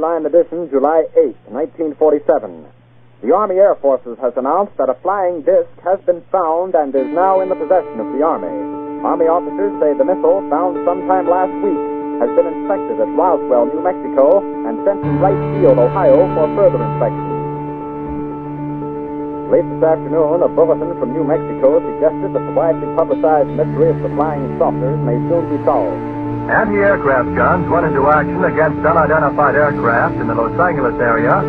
Headline edition, July 8, 1947. The Army Air Forces has announced that a flying disc has been found and is now in the possession of the Army. Army officers say the missile, found sometime last week, has been inspected at Roswell, New Mexico, and sent to Wright Field, Ohio, for further inspection. Late this afternoon, a bulletin from New Mexico suggested that the widely publicized mystery of the flying saucers may soon be solved. Anti-aircraft guns went into action against unidentified aircraft in the Los Angeles area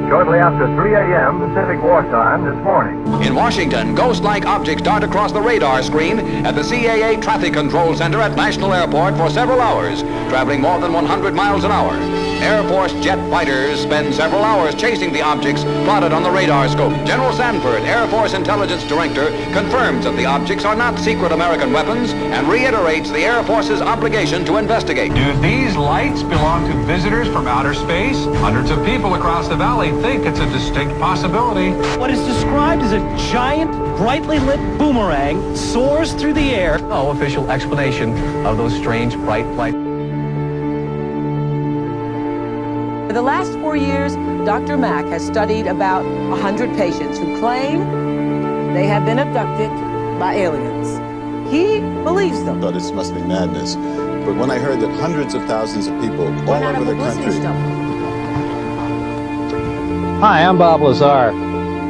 shortly after 3 a.m. Pacific Wartime this morning. In Washington, ghost-like objects dart across the radar screen at the CAA Traffic Control Center at National Airport for several hours, traveling more than 100 miles an hour. Air Force jet fighters spend several hours chasing the objects plotted on the radar scope. General Sanford, Air Force Intelligence Director, confirms that the objects are not secret American weapons and reiterates the Air Force's obligation to investigate. Do these lights belong to visitors from outer space? Hundreds of people across the valley think it's a distinct possibility. What is described as a giant, brightly lit boomerang soars through the air. No official explanation of those strange bright lights. For the last 4 years, Dr. Mack has studied about 100 patients who claim they have been abducted by aliens. He believes them. I thought this must be madness. But when I heard that hundreds of thousands of people all over the country... Hi, I'm Bob Lazar.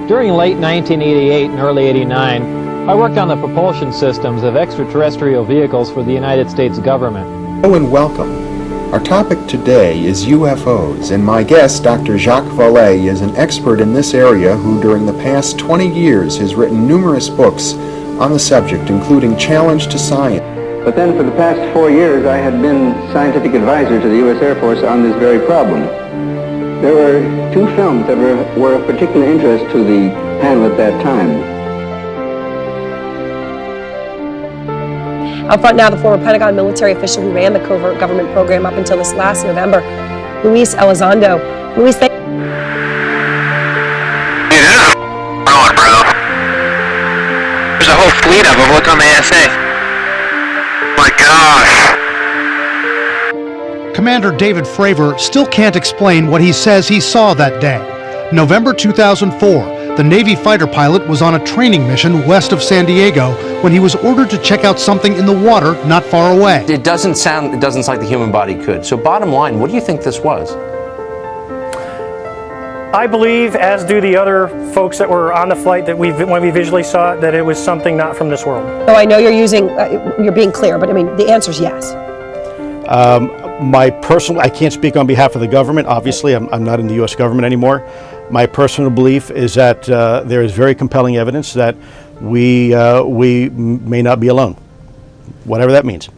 During late 1988 and early 89, I worked on the propulsion systems of extraterrestrial vehicles for the United States government. Hello and welcome. Our topic today is UFOs, and my guest, Dr. Jacques Vallée, is an expert in this area who during the past 20 years has written numerous books on the subject, including Challenge to Science. But then for the past 4 years, I had been scientific advisor to the U.S. Air Force on this very problem. There were two films that were of particular interest to the panel at that time. Up front now, the former Pentagon military official who ran the covert government program up until this last November, Luis Elizondo. Luis, thank you. Hey, there's a going, bro. There's a whole fleet of them. Look on the ASA. My gosh. Commander David Fravor still can't explain what he says he saw that day. November 2004. The Navy fighter pilot was on a training mission west of San Diego when he was ordered to check out something in the water not far away. It doesn't sound like the human body could. So bottom line, what do you think this was? I believe, as do the other folks that were on the flight, that when we visually saw it, that it was something not from this world. So I know you're being clear, but I mean, the answer is yes. I can't speak on behalf of the government. Obviously, I'm not in the U.S. government anymore. My personal belief is that there is very compelling evidence that we may not be alone, whatever that means.